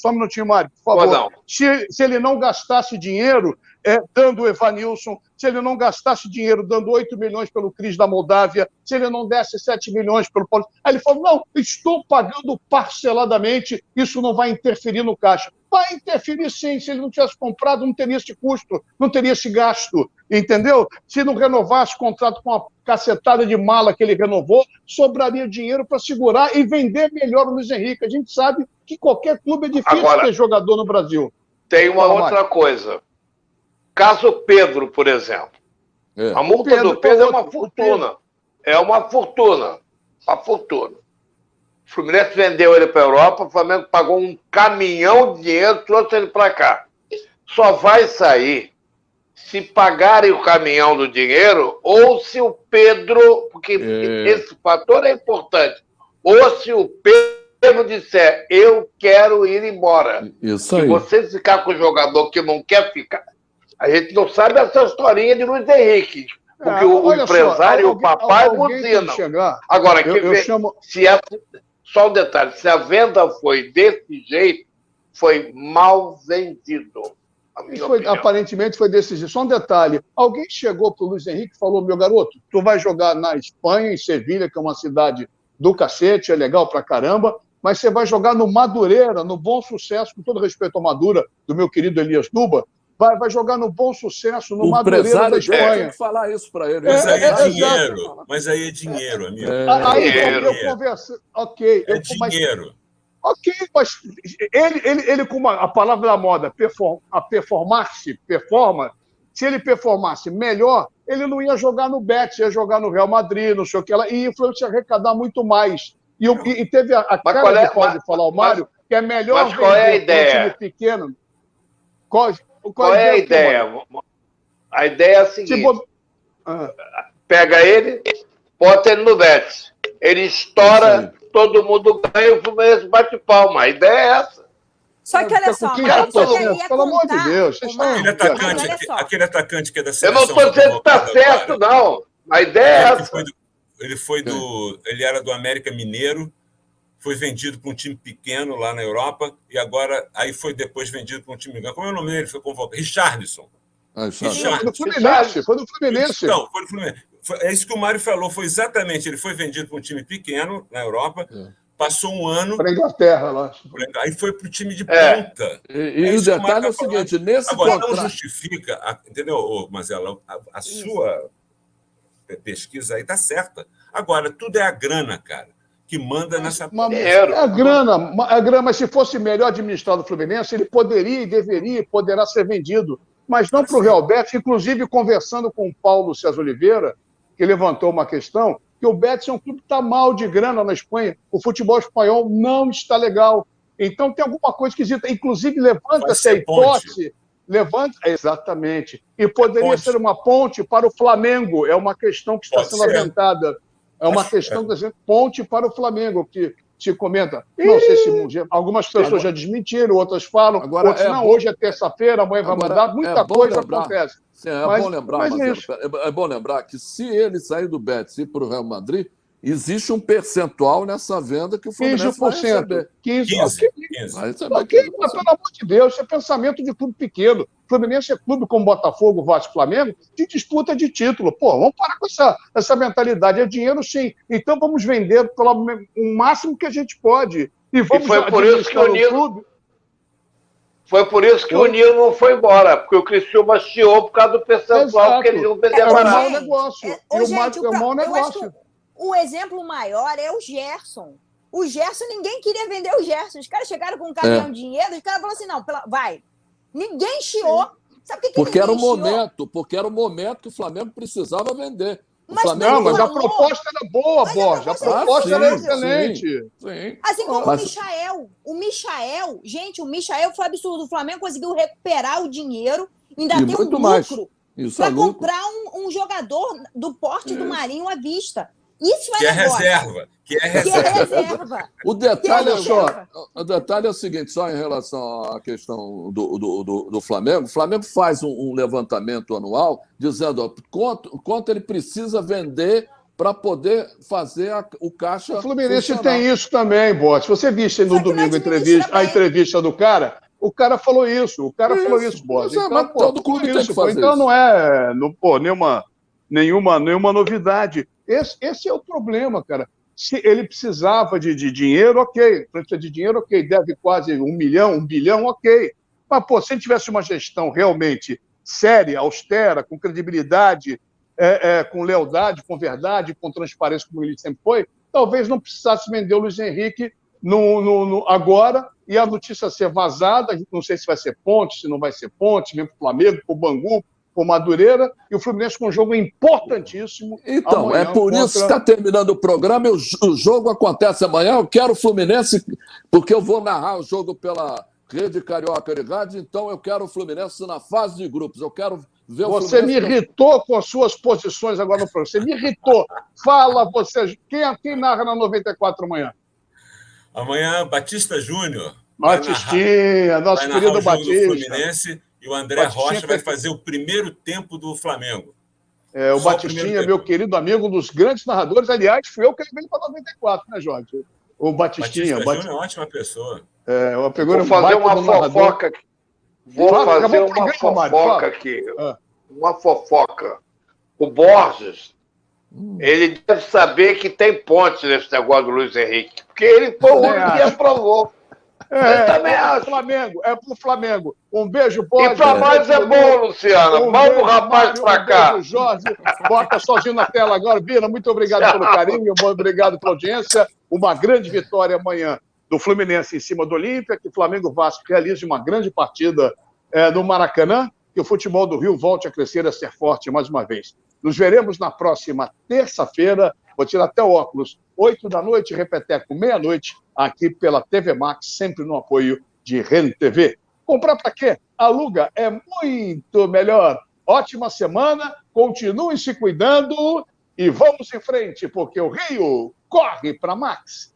um minutinho, Mário, por favor. Se ele não gastasse dinheiro dando o Evanilson, se ele não gastasse dinheiro dando 8 milhões pelo Cris da Moldávia, se ele não desse 7 milhões pelo Paulo... Aí ele falou, não, estou pagando parceladamente, isso não vai interferir no caixa. Vai interferir sim, se ele não tivesse comprado, não teria esse custo, não teria esse gasto, entendeu? Se não renovasse o contrato com a cacetada de mala que ele renovou, sobraria dinheiro para segurar e vender melhor o Luiz Henrique. A gente sabe que qualquer clube é difícil ter jogador no Brasil.
Tem uma outra coisa. Caso Pedro, por exemplo. A multa do Pedro é uma fortuna. É uma fortuna. Uma fortuna. O Fluminense vendeu ele para a Europa, o Flamengo pagou um caminhão de dinheiro, trouxe ele para cá. Só vai sair se pagarem o caminhão do dinheiro ou se o Pedro, porque esse fator é importante, ou se o Pedro disser, eu quero ir embora.
Isso aí.
Se você ficar com o jogador que não quer ficar, a gente não sabe essa historinha de Luiz Henrique, porque o empresário e o papai buzinam. Agora, só um detalhe, se a venda foi desse jeito, foi mal vendido.
Aparentemente foi desse jeito. Só um detalhe, alguém chegou para o Luiz Henrique e falou, meu garoto, tu vai jogar na Espanha, em Sevilha, que é uma cidade do cacete, é legal pra caramba, mas você vai jogar no Madureira, no Bom Sucesso, com todo respeito ao Madura, do meu querido Elias Duba, vai jogar no Bom Sucesso, no Madureira da Espanha.
Tem que falar isso para ele.
Mas aí é dinheiro. Mas aí é dinheiro, amigo.
Aí eu conversei. Ok.
É dinheiro.
Ok, mas ele com a palavra da moda, performance, se ele performasse melhor, ele não ia jogar no Betis, ia jogar no Real Madrid, não sei o que lá, e isso ia arrecadar muito mais. E teve a cara que pode falar o Mário, que é melhor
mas qual é a ideia?
Um time pequeno.
Qual é a ideia? A ideia é a seguinte, pega ele, bota ele no Betis, ele estoura, todo mundo ganha, o Fluminense bate palma. A ideia é essa.
Só que olha só,
pelo amor de Deus.
Aquele atacante que é da seleção.
Eu não estou dizendo que está certo, não. A ideia é essa.
Ele era do América Mineiro, foi vendido para um time pequeno lá na Europa, e agora aí foi depois vendido para um time grande. Como é o nome dele? Foi convocado. Richarlison.
Foi do Fluminense.
Não, foi do Fluminense. É isso que o Mário falou, foi exatamente, ele foi vendido para um time pequeno na Europa, passou um ano...
Para a Inglaterra, lá.
Aí foi para o time de ponta.
E o detalhe é o seguinte, nesse
agora, não justifica, entendeu, Mazela, a sua pesquisa aí está certa. Agora, tudo é a grana, cara, que manda nessa...
É a grana, mas se fosse melhor administrado o Fluminense, ele poderia e deveria e poderá ser vendido. Mas não para o Real Betis, inclusive conversando com o Paulo César Oliveira, que levantou uma questão, que o Betis é um clube que está mal de grana na Espanha. O futebol espanhol não está legal. Então tem alguma coisa esquisita. Inclusive, levanta-se a hipótese. Exatamente. E poderia ser uma ponte para o Flamengo. É uma questão que está sendo aventada. É uma questão que está sendo ponte para o Flamengo, que se comenta. Não sei se algumas pessoas já desmentiram, outras falam. Outras, hoje é terça-feira, amanhã vai mandar. Muita coisa acontece.
Sim, é bom lembrar que se ele sair do Betis e ir para o Real Madrid, existe um percentual nessa venda que o Fluminense vai receber.
15%. Mas, pelo amor de Deus, isso é pensamento de clube pequeno. O Fluminense é clube como Botafogo, Vasco e Flamengo, de disputa de título. Pô, vamos parar com essa mentalidade. É dinheiro, sim. Então vamos vender o máximo que a gente pode. E
foi por isso que o Nilo... Foi por isso que o Nilo não foi embora, porque o Criciúma chiou por causa do percentual que eles iam vender barato.
É um mau negócio. É um mau negócio.
O exemplo maior é o Gerson. O Gerson, ninguém queria vender o Gerson. Os caras chegaram com um caminhão de dinheiro, os caras falaram assim, não, vai. Ninguém chiou. Sabe por que
porque era o momento, porque era o momento que o Flamengo precisava vender.
Mas a proposta era boa, Borja. A proposta era excelente.
Sim. Assim como o Michael. O Michael foi absurdo. O Flamengo conseguiu recuperar o dinheiro, ainda tem um lucro para comprar um jogador do porte do Marinho à vista. Isso é
reserva. Que é reserva.
O detalhe é o seguinte, só em relação à questão do Flamengo. O Flamengo faz um levantamento anual dizendo quanto ele precisa vender para poder fazer o caixa.
O Fluminense tem isso também, Bote. Você visse no domingo a entrevista do cara, o cara falou isso. Bote. Então,
mas todo clube tem que fazer isso.
Então não é nenhuma novidade. Esse é o problema, cara. Se ele precisava de dinheiro, ok. Precisa de dinheiro, ok. Deve quase 1 milhão, 1 bilhão, ok. Mas, se ele tivesse uma gestão realmente séria, austera, com credibilidade, com lealdade, com verdade, com transparência, como ele sempre foi, talvez não precisasse vender o Luiz Henrique agora e a notícia ser vazada. Não sei se vai ser ponte, se não vai ser ponte, mesmo para o Flamengo, para o Bangu, com Madureira, e o Fluminense com um jogo importantíssimo.
Então, amanhã, é por isso que está terminando o programa, o jogo acontece amanhã, eu quero o Fluminense, porque eu vou narrar o jogo pela Rede Carioca ligados, então eu quero o Fluminense na fase de grupos. Eu quero ver o
Você
Fluminense...
me irritou com as suas posições agora no programa. Você me irritou. Fala você. Quem narra na 94 amanhã?
Amanhã, Batista Júnior.
Batistinha, nosso querido Batista.
Do Fluminense, e o André Rocha vai fazer o primeiro tempo do Flamengo.
O Batistinha, meu querido amigo, um dos grandes narradores. Aliás, fui eu que levei para 94, né, Jorge? O Batistinha.
Batista Júnior é uma ótima pessoa.
Vou fazer uma fofoca aqui. Uma fofoca. O Borges, ele deve saber que tem ponte nesse negócio do Luiz Henrique. Porque ele foi o único que aprovou.
É pro Flamengo. Um beijo, Borges.
E pra nós é bom, Luciano. Manda o rapaz pra cá.
Beijo, Jorge. Bota sozinho na tela agora. Vira, muito obrigado pelo carinho, obrigado pela audiência. Uma grande vitória amanhã do Fluminense em cima do Olímpia, que o Flamengo Vasco realize uma grande partida no Maracanã, que o futebol do Rio volte a crescer, a ser forte mais uma vez. Nos veremos na próxima terça-feira. Vou tirar até o óculos. 8 da noite, repeteco, meia-noite, aqui pela TV Max, sempre no apoio de RenTV. Comprar para quê? Aluga é muito melhor. Ótima semana, continuem se cuidando e vamos em frente, porque o Rio corre para Max.